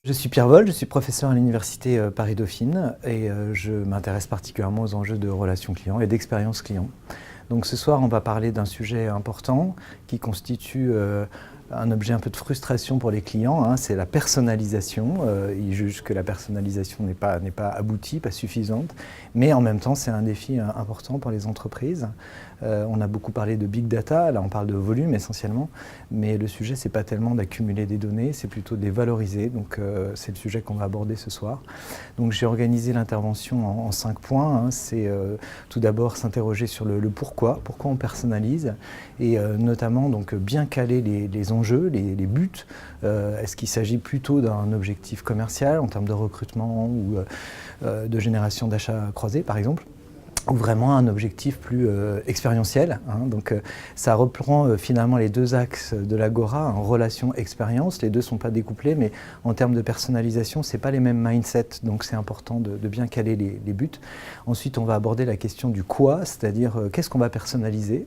Je suis Pierre Vol, je suis professeur à l'université Paris-Dauphine et je m'intéresse particulièrement aux enjeux de relations clients et d'expérience client. Donc ce soir, on va parler d'un sujet important qui constitue un objet un peu de frustration pour les clients, c'est la personnalisation. Ils jugent que la personnalisation n'est pas aboutie, pas suffisante, mais en même temps, c'est un défi important pour les entreprises. On a beaucoup parlé de big data, là on parle de volume essentiellement, mais le sujet, c'est pas tellement d'accumuler des données, c'est plutôt de les valoriser. Donc c'est le sujet qu'on va aborder ce soir. Donc j'ai organisé l'intervention en 5 points. C'est tout d'abord s'interroger sur le pourquoi on personnalise, et notamment donc bien caler les enjeux, les buts. Est-ce qu'il s'agit plutôt d'un objectif commercial en termes de recrutement ou de génération d'achats croisés par exemple, ou vraiment un objectif plus expérientiel. Donc ça reprend finalement les deux axes de l'Agora, relation-expérience. Les deux ne sont pas découplés, mais en termes de personnalisation, ce n'est pas les mêmes mindsets, donc c'est important de bien caler les buts. Ensuite, on va aborder la question du quoi, c'est-à-dire qu'est-ce qu'on va personnaliser.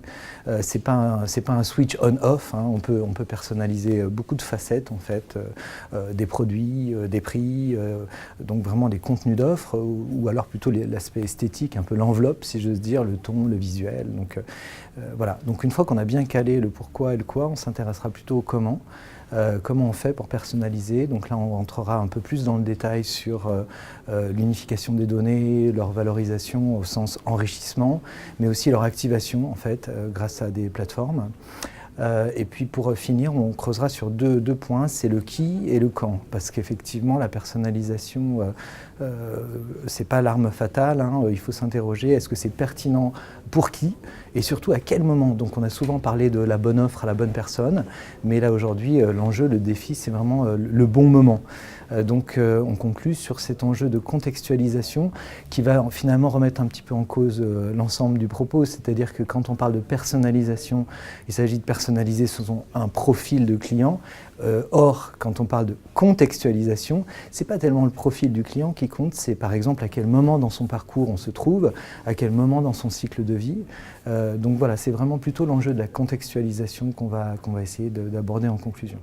C'est pas un switch on-off, on peut personnaliser beaucoup de facettes en fait, des produits, des prix, donc vraiment des contenus d'offres, ou alors plutôt l'aspect esthétique, un peu l'enveloppe, si j'ose dire, le ton, le visuel. Donc voilà. Donc une fois qu'on a bien calé le pourquoi et le quoi, on s'intéressera plutôt au comment. Comment on fait pour personnaliser. Donc là, on rentrera un peu plus dans le détail sur l'unification des données, leur valorisation au sens enrichissement, mais aussi leur activation en fait, grâce à des plateformes. Et puis pour finir, on creusera sur deux points, c'est le qui et le quand, parce qu'effectivement la personnalisation, c'est pas l'arme fatale, il faut s'interroger, est-ce que c'est pertinent pour qui et surtout à quel moment. Donc on a souvent parlé de la bonne offre à la bonne personne, mais là aujourd'hui l'enjeu, le défi, c'est vraiment le bon moment. Donc on conclut sur cet enjeu de contextualisation qui va finalement remettre un petit peu en cause l'ensemble du propos, c'est-à-dire que quand on parle de personnalisation, il s'agit de personnaliser selon un profil de client. Or, quand on parle de contextualisation, ce n'est pas tellement le profil du client qui compte, c'est par exemple à quel moment dans son parcours on se trouve, à quel moment dans son cycle de vie. Donc voilà, c'est vraiment plutôt l'enjeu de la contextualisation qu'on va essayer d'aborder en conclusion.